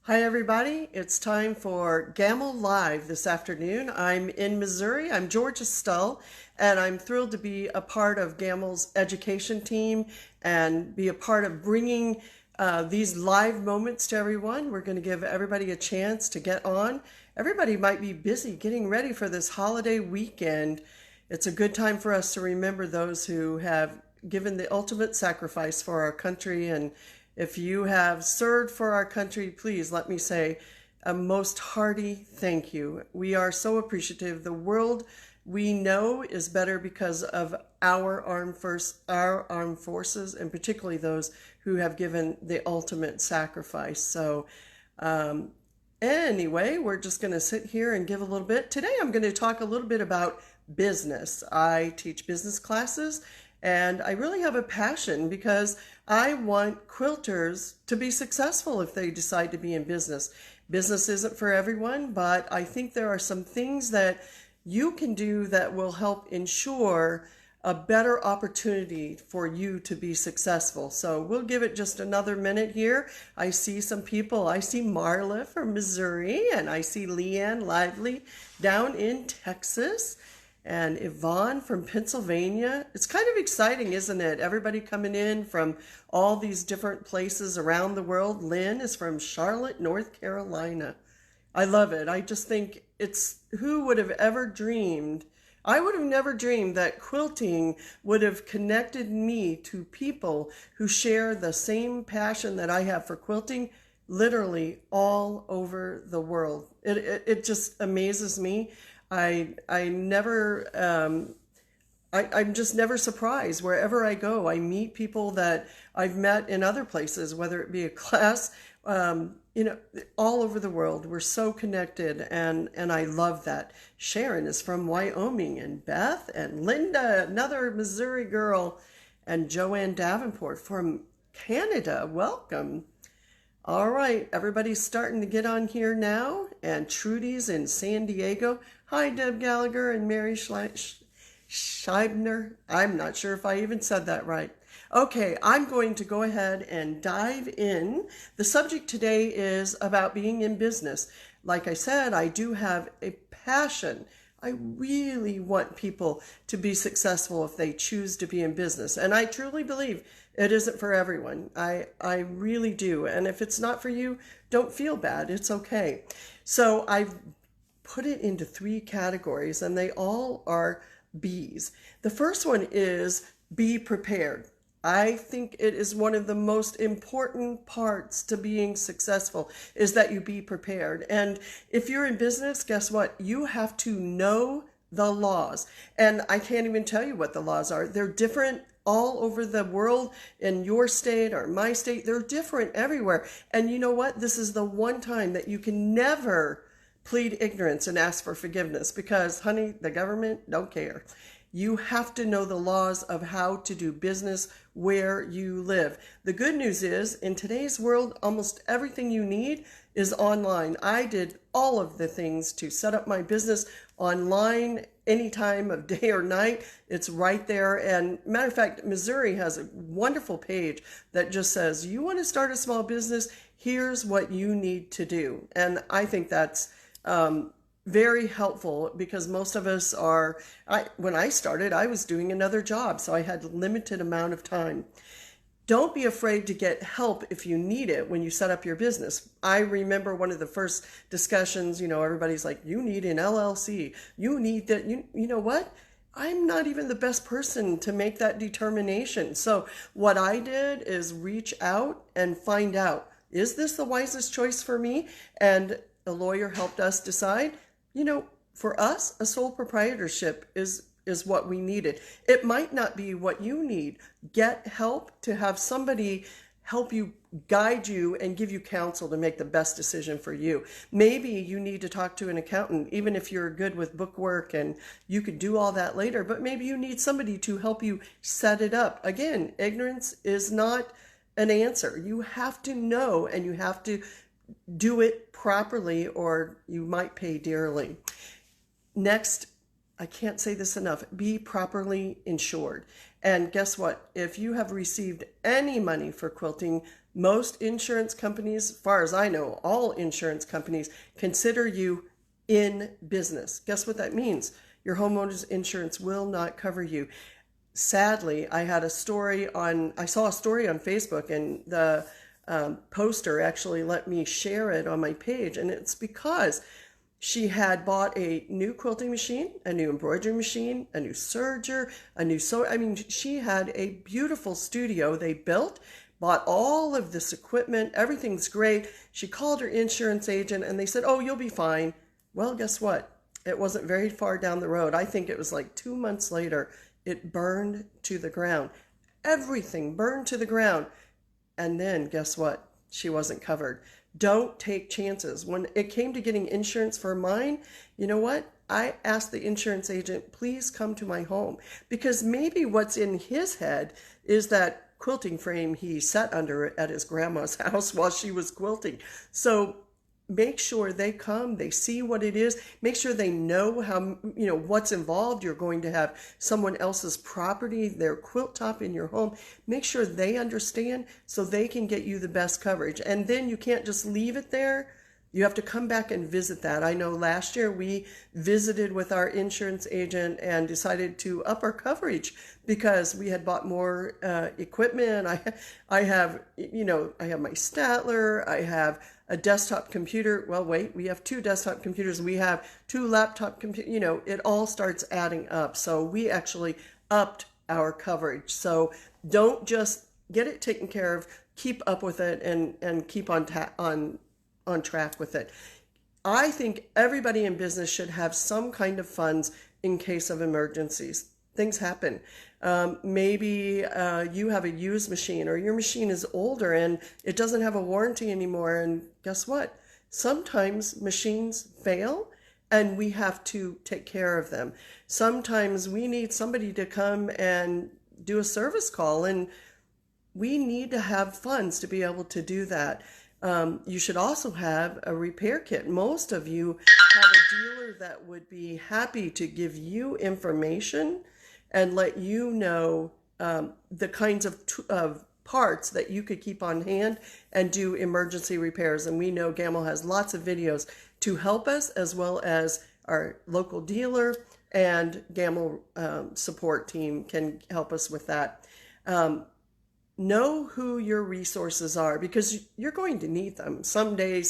Hi, everybody. It's time for Gamble Live this afternoon. I'm in Missouri. I'm Georgia Stull, and I'm thrilled to be a part of Gamble's education team and be a part of bringing these live moments to everyone. We're going to give everybody a chance to get on. Everybody might be busy getting ready for this holiday weekend. It's a good time for us to remember those who have given the ultimate sacrifice for our country. And if you have served for our country, please let me say a most hearty thank you. We are so appreciative. The world we know is better because of our armed forces, and particularly those who have given the ultimate sacrifice. So anyway, we're just going to sit here and give a little bit. Today I'm going to talk a little bit about business. I teach business classes, and I really have a passion because I want quilters to be successful if they decide to be in business. Business isn't for everyone, but I think there are some things that you can do that will help ensure a better opportunity for you to be successful. So we'll give it just another minute here. I see some people. I see Marla from Missouri, and I see Leanne Lively down in Texas, and Yvonne from Pennsylvania. It's kind of exciting, isn't it? Everybody coming in from all these different places around the world. Lynn is from Charlotte, North Carolina. I love it. I just think who would have ever dreamed? I would have never dreamed that quilting would have connected me to people who share the same passion that I have for quilting, literally all over the world. It just amazes me. I'm just never surprised. Wherever I go, I meet people that I've met in other places, whether it be a class, all over the world. We're so connected, and I love that. Sharon is from Wyoming, and Beth and Linda, another Missouri girl, and Joanne Davenport from Canada. Welcome. All right, everybody's starting to get on here now, and Trudy's in San Diego. Hi, Deb Gallagher and Mary Scheibner. I'm not sure if I even said that right. Okay, I'm going to go ahead and dive in. The subject today is about being in business. Like I said, I do have a passion. I really want people to be successful if they choose to be in business. And I truly believe it isn't for everyone. I really do. And if it's not for you, don't feel bad. It's okay. So I've put it into 3 categories, and they all are B's. The first one is be prepared. I think it is one of the most important parts to being successful is that you be prepared. And if you're in business, guess what? You have to know the laws. And I can't even tell you what the laws are. They're different all over the world. In your state or my state, they're different everywhere. And you know what? This is the one time that you can never plead ignorance and ask for forgiveness because, honey, the government don't care. You have to know the laws of how to do business where you live. The good news is, in today's world, almost everything you need is online. I did all of the things to set up my business online any time of day or night. It's right there. And matter of fact, Missouri has a wonderful page that just says, you want to start a small business, here's what you need to do. And I think that's very helpful because most of us when I started, I was doing another job, so I had a limited amount of time. Don't be afraid to get help if you need it when you set up your business. I remember one of the first discussions, everybody's like, you need an LLC. You need that. You know what? I'm not even the best person to make that determination. So what I did is reach out and find out, is this the wisest choice for me? And a lawyer helped us decide. For us, a sole proprietorship is what we needed. It might not be what you need. Get help to have somebody help you, guide you, and give you counsel to make the best decision for you. Maybe you need to talk to an accountant, even if you're good with bookwork and you could do all that later, but maybe you need somebody to help you set it up. Again, ignorance is not an answer. You have to know, and you have to do it properly or you might pay dearly. Next, I can't say this enough, be properly insured. And guess what? If you have received any money for quilting, Most insurance companies, as far as I know, all insurance companies consider you in business. Guess what that means? Your homeowner's insurance will not cover you. Sadly, I saw a story on Facebook, and the poster actually let me share it on my page. And it's because she had bought a new quilting machine, a new embroidery machine, a new serger, she had a beautiful studio they built, bought all of this equipment, everything's great. She called her insurance agent and they said, oh, you'll be fine. Well, guess what? It wasn't very far down the road. I think it was like 2 months later, it burned to the ground. Everything burned to the ground. And then guess what? She wasn't covered. Don't take chances. When it came to getting insurance for mine, you know what? I asked the insurance agent, please come to my home. Because maybe what's in his head is that quilting frame he sat under at his grandma's house while she was quilting. So make sure they come, they see what it is, make sure they know how, what's involved. You're going to have someone else's property, their quilt top in your home. Make sure they understand so they can get you the best coverage. And then you can't just leave it there. You have to come back and visit that. I know last year we visited with our insurance agent and decided to up our coverage because we had bought more equipment. I have my Statler, I have a desktop computer. Well, wait, we have 2 desktop computers. We have 2 laptop computers. It all starts adding up. So we actually upped our coverage. So don't just get it taken care of, keep up with it and keep on track with it. I think everybody in business should have some kind of funds in case of emergencies. Things happen. Maybe you have a used machine, or your machine is older and it doesn't have a warranty anymore. And guess what? Sometimes machines fail and we have to take care of them. Sometimes we need somebody to come and do a service call, and we need to have funds to be able to do that. You should also have a repair kit. Most of you have a dealer that would be happy to give you information and let you know the kinds of parts that you could keep on hand and do emergency repairs. And we know Gamble has lots of videos to help us, as well as our local dealer and Gamble support team can help us with that. Know who your resources are, because you're going to need them someday.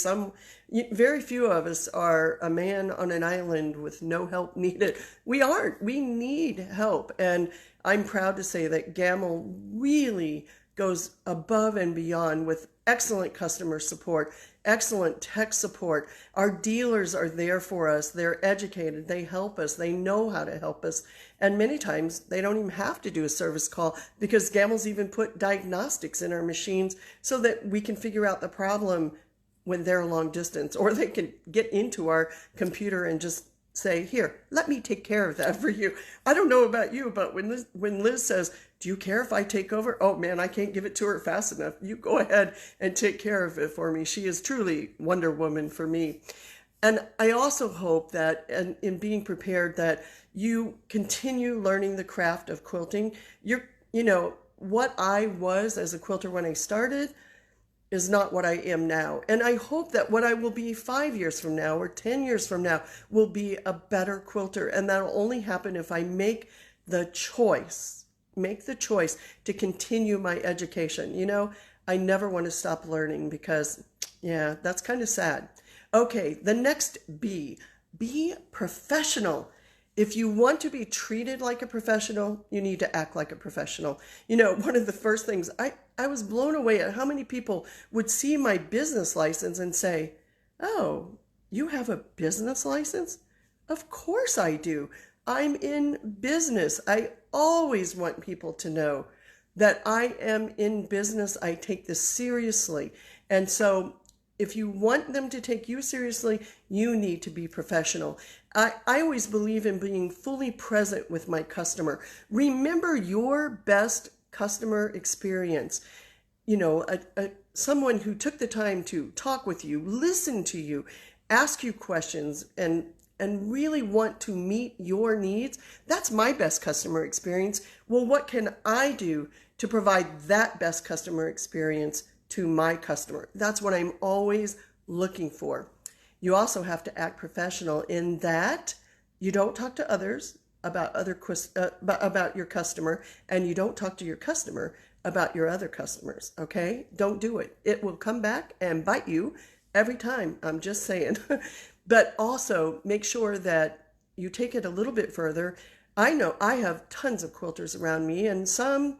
Very few of us are a man on an island with no help needed. We aren't. We need help. And I'm proud to say that Gamble really goes above and beyond with excellent customer support, excellent tech support. Our dealers are there for us. They're educated. They help us. They know how to help us. And many times they don't even have to do a service call, because Gamble's even put diagnostics in our machines so that we can figure out the problem when they're a long distance, or they can get into our computer and just say, here, let me take care of that for you. I don't know about you, but when Liz says, do you care if I take over? Oh man, I can't give it to her fast enough. You go ahead and take care of it for me. She is truly Wonder Woman for me. And I also hope that in being prepared, that you continue learning the craft of quilting. What I was as a quilter when I started is not what I am now. And I hope that what I will be 5 years from now or 10 years from now will be a better quilter. And that'll only happen if I make the choice to continue my education. I never want to stop learning, because, that's kind of sad. Okay, the next B, be professional. If you want to be treated like a professional, you need to act like a professional. One of the first things, I was blown away at how many people would see my business license and say, oh, you have a business license? Of course I do. I'm in business. I always want people to know that I am in business. I take this seriously. And so if you want them to take you seriously, you need to be professional. I always believe in being fully present with my customer. Remember your best customer experience. Someone who took the time to talk with you, listen to you, ask you questions, and really want to meet your needs. That's my best customer experience. Well, what can I do to provide that best customer experience to my customer. That's what I'm always looking for. You also have to act professional in that you don't talk to others about about your customer, and you don't talk to your customer about your other customers. Okay? Don't do it. It will come back and bite you every time. I'm just saying. But also make sure that you take it a little bit further. I know I have tons of quilters around me, and some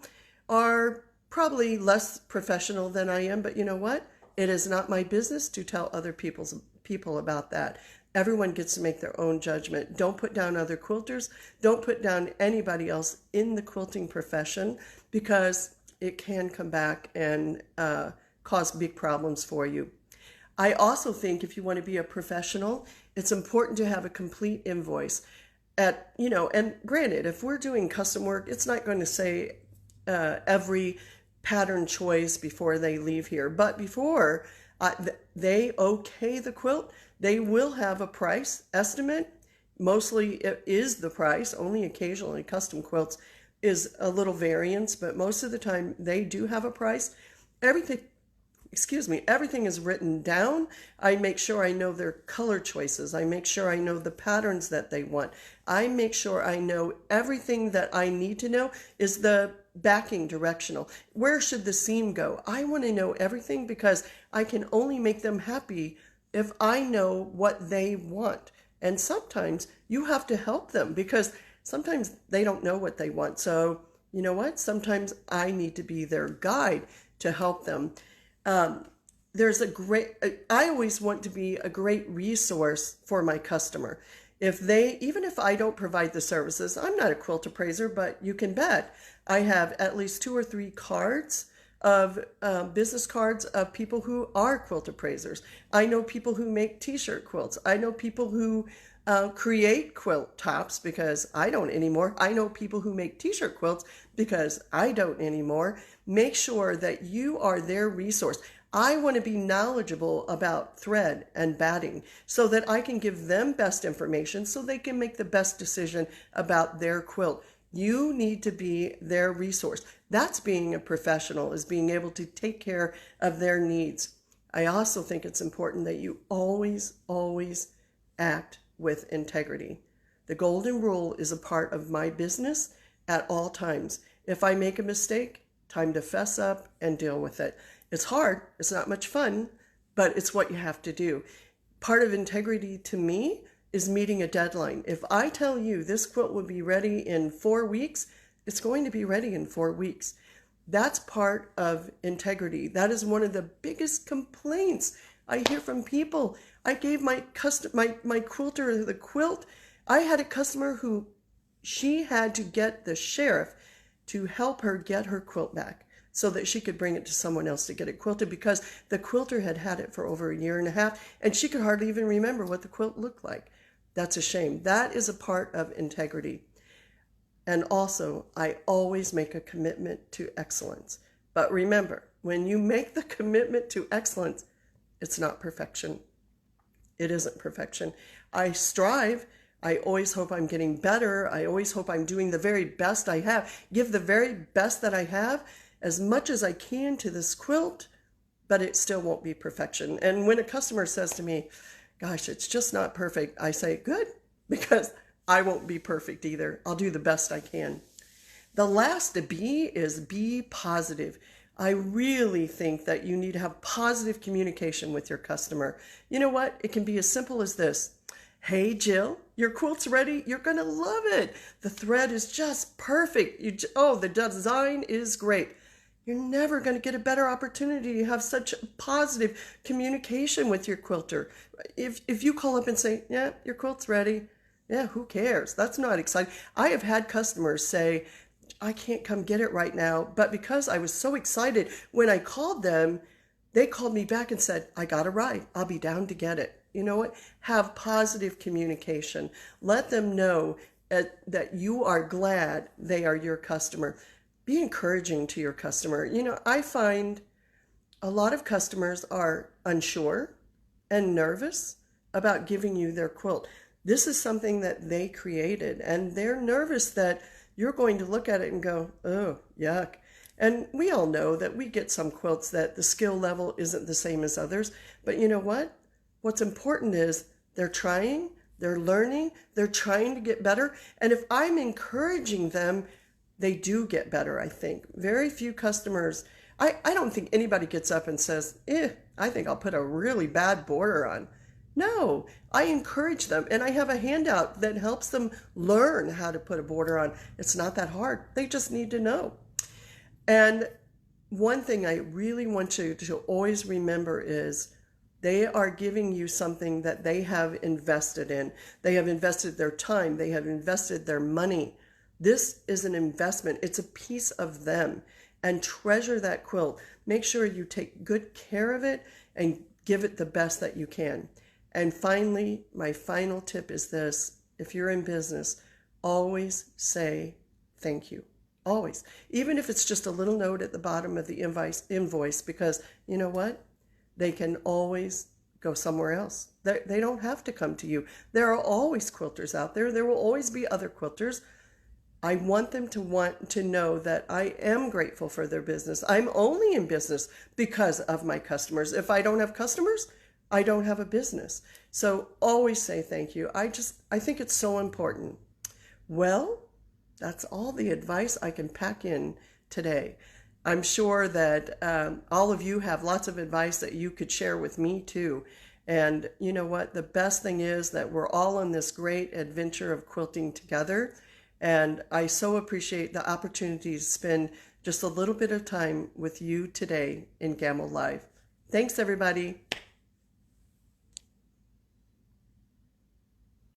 are probably less professional than I am, but you know what? It is not my business to tell other people about that. Everyone gets to make their own judgment. Don't put down other quilters. Don't put down anybody else in the quilting profession, because it can come back and cause big problems for you. I also think if you want to be a professional, it's important to have a complete invoice. And granted, if we're doing custom work, it's not going to say every pattern choice before they leave here. But before they okay the quilt, they will have a price estimate. Mostly it is the price. Only occasionally custom quilts is a little variance, but most of the time they do have a price. Everything is written down. I make sure I know their color choices. I make sure I know the patterns that they want. I make sure I know everything that I need to know. Is the backing directional? Where should the seam go? I want to know everything, because I can only make them happy if I know what they want. And sometimes you have to help them, because sometimes they don't know what they want. So you know what? Sometimes I need to be their guide to help them. I always want to be a great resource for my customer. Even if I don't provide the services, I'm not a quilt appraiser, but you can bet I have at least 2 or 3 cards of business cards of people who are quilt appraisers. I know people who make t-shirt quilts. I know people who create quilt tops, because I don't anymore. I know people who make t-shirt quilts, because I don't anymore. Make sure that you are their resource. I want to be knowledgeable about thread and batting so that I can give them best information so they can make the best decision about their quilt. You need to be their resource. That's being a professional, is being able to take care of their needs. I also think it's important that you always, always act with integrity. The golden rule is a part of my business at all times. If I make a mistake, time to fess up and deal with it. It's hard. It's not much fun, but it's what you have to do. Part of integrity to me is meeting a deadline. If I tell you this quilt will be ready in 4 weeks, it's going to be ready in 4 weeks. That's part of integrity. That is one of the biggest complaints I hear from people. I gave my quilter the quilt. I had a customer who she had to get the sheriff to help her get her quilt back so that she could bring it to someone else to get it quilted, because the quilter had had it for over 1.5 years and she could hardly even remember what the quilt looked like. That's a shame. That is a part of integrity. And also, I always make a commitment to excellence. But remember, when you make the commitment to excellence, it's not perfection. It isn't perfection. I strive. I always hope I'm getting better. I always hope I'm doing the very best I have. Give the very best that I have as much as I can to this quilt, but it still won't be perfection. And when a customer says to me, gosh, it's just not perfect, I say, good, because I won't be perfect either. I'll do the best I can. The last B is be positive. I really think that you need to have positive communication with your customer. You know what? It can be as simple as this. Hey, Jill, your quilt's ready. You're going to love it. The thread is just perfect. The design is great. You're never going to get a better opportunity to have such positive communication with your quilter. If you call up and say, yeah, your quilt's ready. Yeah, who cares? That's not exciting. I have had customers say, I can't come get it right now. But because I was so excited when I called them, they called me back and said, I got a ride. I'll be down to get it. You know what? Have positive communication. Let them know that you are glad they are your customer. Be encouraging to your customer. You know, I find a lot of customers are unsure and nervous about giving you their quilt. This is something that they created, and they're nervous that you're going to look at it and go, oh, yuck. And we all know that we get some quilts that the skill level isn't the same as others. But you know what? What's important is they're trying, they're learning, they're trying to get better. And if I'm encouraging them, they do get better, I think. Very few customers, I don't think anybody gets up and says, I think I'll put a really bad border on. No, I encourage them, and I have a handout that helps them learn how to put a border on. It's not that hard. They just need to know. And one thing I really want you to always remember is they are giving you something that they have invested in. They have invested their time. They have invested their money. This is an investment. It's a piece of them. And treasure that quilt. Make sure you take good care of it and give it the best that you can. And finally, my final tip is this. If you're in business, always say thank you. Always. Even if it's just a little note at the bottom of the invoice, because you know what? They can always go somewhere else. They don't have to come to you. There are always quilters out there. There will always be other quilters. I want them to want to know that I am grateful for their business. I'm only in business because of my customers. If I don't have customers, I don't have a business. So always say thank you. I think it's so important. Well, that's all the advice I can pack in today. I'm sure that all of you have lots of advice that you could share with me too. And you know what? The best thing is that we're all on this great adventure of quilting together. And I so appreciate the opportunity to spend just a little bit of time with you today in Gamble Live. Thanks, everybody.